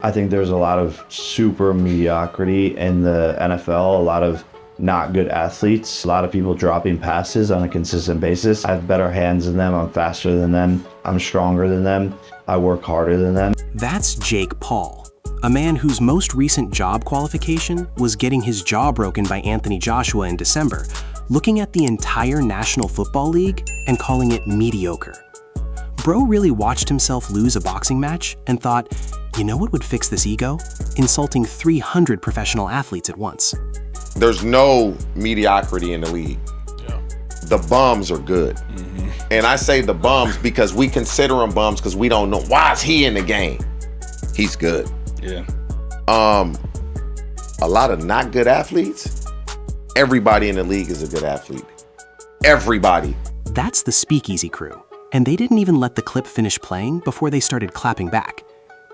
I think there's a lot of super mediocrity in the NFL, a lot of not good athletes, a lot of people dropping passes on a consistent basis. I have better hands than them, I'm faster than them, I'm stronger than them, I work harder than them. That's Jake Paul, a man whose most recent job qualification was getting his jaw broken by Anthony Joshua in December, looking at the entire National Football League and calling it mediocre. Bro really watched himself lose a boxing match and thought, you know what would fix this ego? Insulting 300 professional athletes at once. There's no mediocrity in the league. Yeah. The bums are good. And I say the bums because we consider them bums because we don't know. Why is he in the game? He's good. Yeah. A lot of not good athletes, everybody in the league is a good athlete. Everybody. That's the Speakeasy crew. And they didn't even let the clip finish playing before they started clapping back.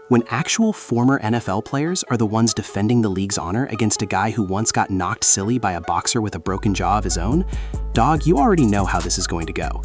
When actual former NFL players are the ones defending the league's honor against a guy who once got knocked silly by a boxer with a broken jaw of his own, dog, you already know how this is going to go.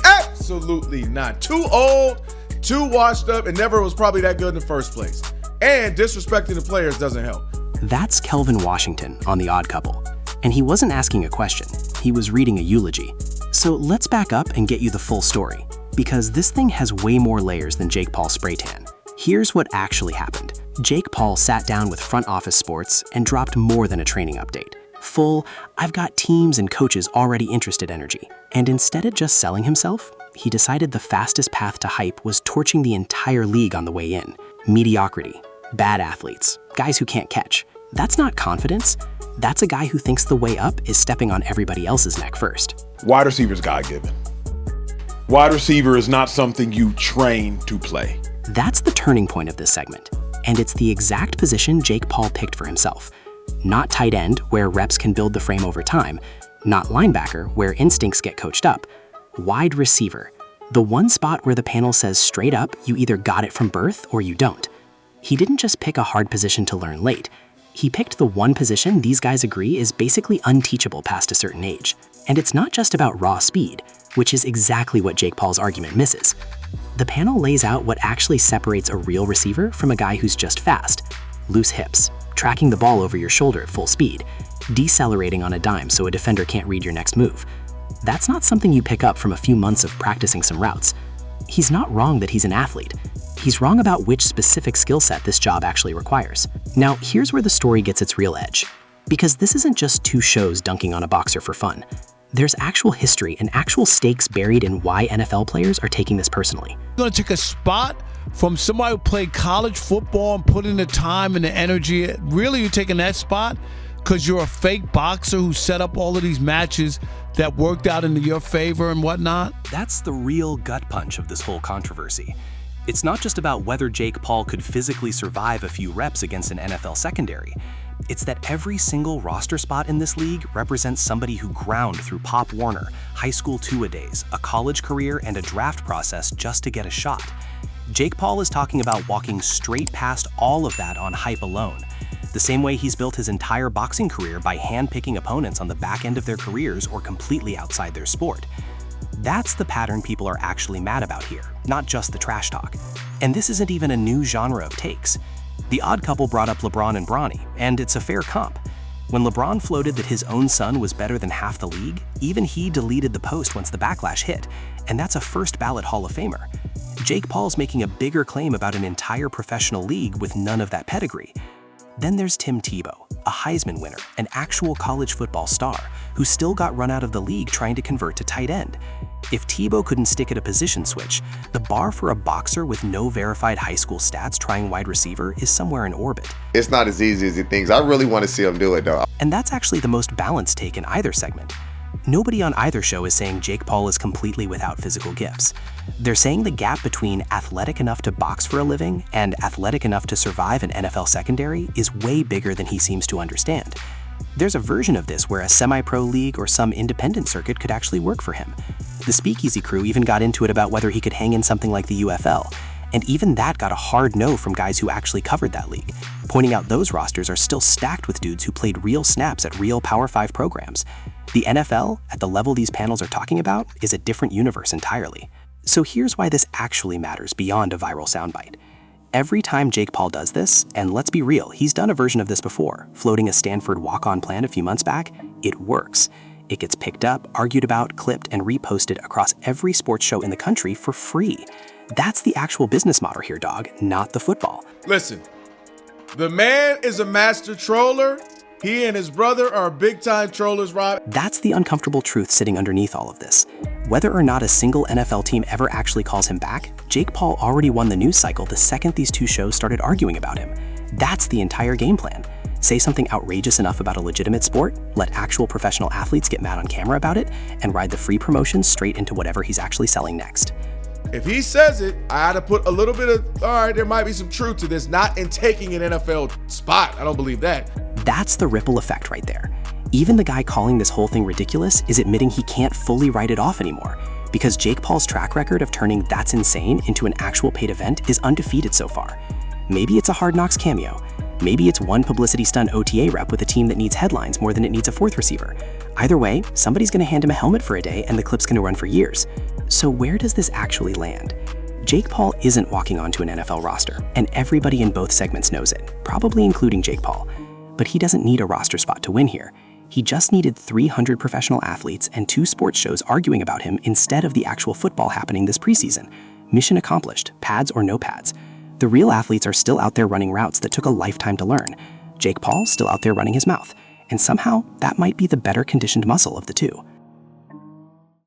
Absolutely not. Too old, too washed up, and never was probably that good in the first place. And disrespecting the players doesn't help. That's Kelvin Washington on The Odd Couple. And he wasn't asking a question, he was reading a eulogy. So let's back up and get you the full story, because this thing has way more layers than Jake Paul spray tan. Here's what actually happened. Jake Paul sat down with Front Office Sports and dropped more than a training update. Full, I've got teams and coaches already interested energy. And instead of just selling himself, he decided the fastest path to hype was torching the entire league on the way in. Mediocrity, bad athletes, guys who can't catch. That's not confidence. That's a guy who thinks the way up is stepping on everybody else's neck first. Wide receiver is God-given. Wide receiver is not something you train to play. That's the turning point of this segment. And it's the exact position Jake Paul picked for himself. Not tight end, where reps can build the frame over time. Not linebacker, where instincts get coached up. Wide receiver. The one spot where the panel says straight up, you either got it from birth or you don't. He didn't just pick a hard position to learn late. He picked the one position these guys agree is basically unteachable past a certain age. And it's not just about raw speed, which is exactly what Jake Paul's argument misses. The panel lays out what actually separates a real receiver from a guy who's just fast. Loose hips, tracking the ball over your shoulder at full speed, decelerating on a dime so a defender can't read your next move. That's not something you pick up from a few months of practicing some routes. He's not wrong that he's an athlete. He's wrong about which specific skill set this job actually requires. Now, here's where the story gets its real edge. Because this isn't just two shows dunking on a boxer for fun. There's actual history and actual stakes buried in why NFL players are taking this personally. You're going to take a spot from somebody who played college football and put in the time and the energy. Really, you're taking that spot because you're a fake boxer who set up all of these matches that worked out into your favor and whatnot? That's the real gut punch of this whole controversy. It's not just about whether Jake Paul could physically survive a few reps against an NFL secondary. It's that every single roster spot in this league represents somebody who ground through Pop Warner, high school two-a-days, a college career, and a draft process just to get a shot. Jake Paul is talking about walking straight past all of that on hype alone, the same way he's built his entire boxing career by hand-picking opponents on the back end of their careers or completely outside their sport. That's the pattern people are actually mad about here, not just the trash talk. And this isn't even a new genre of takes. The Odd Couple brought up LeBron and Bronny, and it's a fair comp. When LeBron floated that his own son was better than half the league, even he deleted the post once the backlash hit, and that's a first ballot Hall of Famer. Jake Paul's making a bigger claim about an entire professional league with none of that pedigree. Then there's Tim Tebow, a Heisman winner, an actual college football star, who still got run out of the league trying to convert to tight end. If Tebow couldn't stick at a position switch, the bar for a boxer with no verified high school stats trying wide receiver is somewhere in orbit. It's not as easy as he thinks. I really want to see him do it, though. And that's actually the most balanced take in either segment. Nobody on either show is saying Jake Paul is completely without physical gifts. They're saying the gap between athletic enough to box for a living and athletic enough to survive an NFL secondary is way bigger than he seems to understand. There's a version of this where a semi-pro league or some independent circuit could actually work for him. The Speakeasy crew even got into it about whether he could hang in something like the UFL, and even that got a hard no from guys who actually covered that league, pointing out those rosters are still stacked with dudes who played real snaps at real Power 5 programs. The NFL, at the level these panels are talking about, is a different universe entirely. So here's why this actually matters beyond a viral soundbite. Every time Jake Paul does this, and let's be real, he's done a version of this before, floating a Stanford walk-on plan a few months back, it works. It gets picked up, argued about, clipped, and reposted across every sports show in the country for free. That's the actual business model here, dog, not the football. Listen, the man is a master troller. He and his brother are big-time trollers, Rob. That's the uncomfortable truth sitting underneath all of this. Whether or not a single NFL team ever actually calls him back, Jake Paul already won the news cycle the second these two shows started arguing about him. That's the entire game plan. Say something outrageous enough about a legitimate sport, let actual professional athletes get mad on camera about it, and ride the free promotions straight into whatever he's actually selling next. If he says it, I had to put a little bit of, all right, there might be some truth to this, not in taking an NFL spot. I don't believe that. That's the ripple effect right there. Even the guy calling this whole thing ridiculous is admitting he can't fully write it off anymore, because Jake Paul's track record of turning "that's insane" into an actual paid event is undefeated so far. Maybe it's a Hard Knocks cameo. Maybe it's one publicity stunt OTA rep with a team that needs headlines more than it needs a fourth receiver. Either way, somebody's gonna hand him a helmet for a day and the clip's gonna run for years. So where does this actually land? Jake Paul isn't walking onto an NFL roster, and everybody in both segments knows it, probably including Jake Paul. But he doesn't need a roster spot to win here. He just needed 300 professional athletes and 2 sports shows arguing about him instead of the actual football happening this preseason. Mission accomplished, pads or no pads. The real athletes are still out there running routes that took a lifetime to learn. Jake Paul still out there running his mouth. And somehow, that might be the better conditioned muscle of the two.